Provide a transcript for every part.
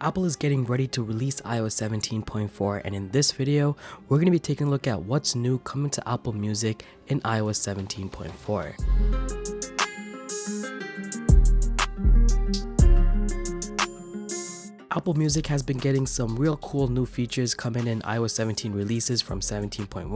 Apple is getting ready to release iOS 17.4, and in this video, we're going to be taking a look at what's new coming to Apple Music in iOS 17.4. Apple Music has been getting some real cool new features coming in iOS 17 releases from 17.1,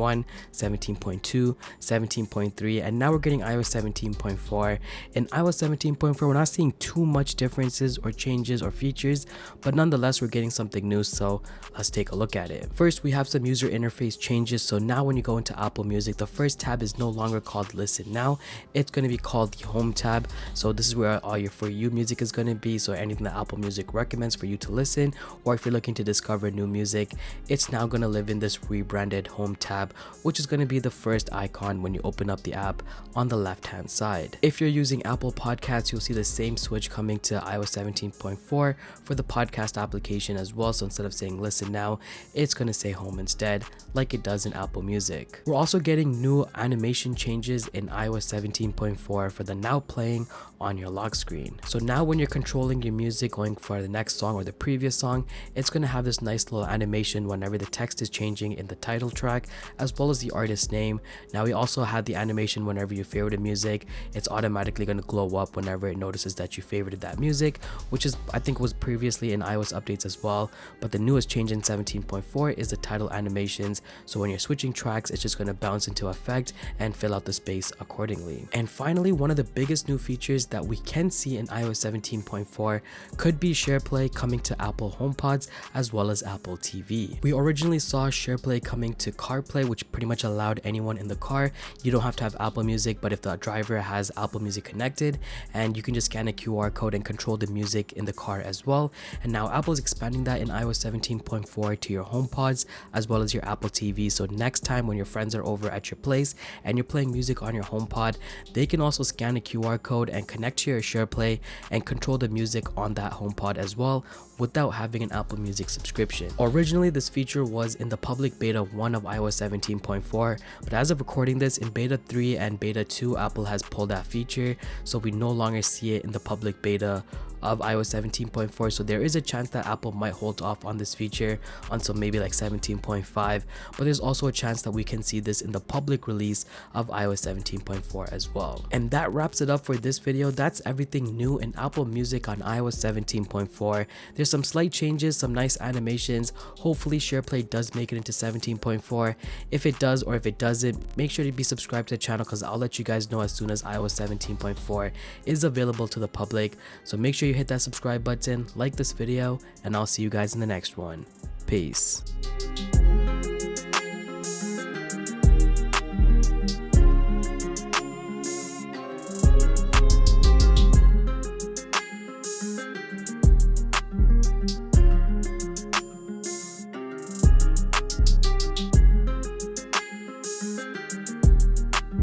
17.2, 17.3, and now we're getting iOS 17.4. In iOS 17.4, we're not seeing too much differences or changes or features, but nonetheless, we're getting something new, so let's take a look at it. First, we have some user interface changes. So now when you go into Apple Music, the first tab is no longer called Listen Now. It's going to be called the Home tab. So this is where all your For You music is going to be. So anything that Apple Music recommends for you to listen, or if you're looking to discover new music, it's now going to live in this rebranded Home tab, which is going to be the first icon when you open up the app on the left hand side. If you're using Apple Podcasts, you'll see the same switch coming to iOS 17.4 for the podcast application as well. So instead of saying Listen Now, it's going to say Home instead, like it does in Apple Music. We're also getting new animation changes in iOS 17.4 for the now playing on your lock screen. So now when you're controlling your music, going for the next song or the previous song, it's going to have this nice little animation whenever the text is changing in the title track, as well as the artist's name. Now we also had the animation whenever you favorited music, it's automatically going to glow up whenever it notices that you favorited that music, which is, I think, was previously in iOS updates as well. But the newest change in 17.4 is the title animations. So when you're switching tracks, it's just going to bounce into effect and fill out the space accordingly. And finally, one of the biggest new features that we can see in iOS 17.4 could be SharePlay coming to Apple HomePods as well as Apple TV. We originally saw SharePlay coming to CarPlay, which pretty much allowed anyone in the car. You don't have to have Apple Music, but if the driver has Apple Music connected, and you can just scan a QR code and control the music in the car as well. And now Apple is expanding that in iOS 17.4 to your HomePods as well as your Apple TV. So next time when your friends are over at your place and you're playing music on your HomePod, they can also scan a QR code and connect to your SharePlay and control the music on that HomePod as well without having an Apple Music subscription. Originally, this feature was in the public beta 1 of iOS 17.4, but as of recording this, in beta 3 and beta 2, Apple has pulled that feature, so we no longer see it in the public beta of iOS 17.4. So there is a chance that Apple might hold off on this feature until maybe like 17.5, but there's also a chance that we can see this in the public release of iOS 17.4 as well. And that wraps it up for this video. That's everything new in Apple Music on iOS 17.4. There's some slight changes, some nice animations. Hopefully SharePlay does make it into 17.4. If it does, or if it doesn't, make sure to be subscribed to the channel, because I'll let you guys know as soon as iOS 17.4 is available to the public. So make sure you hit that subscribe button, like this video, and I'll see you guys in the next one. Peace.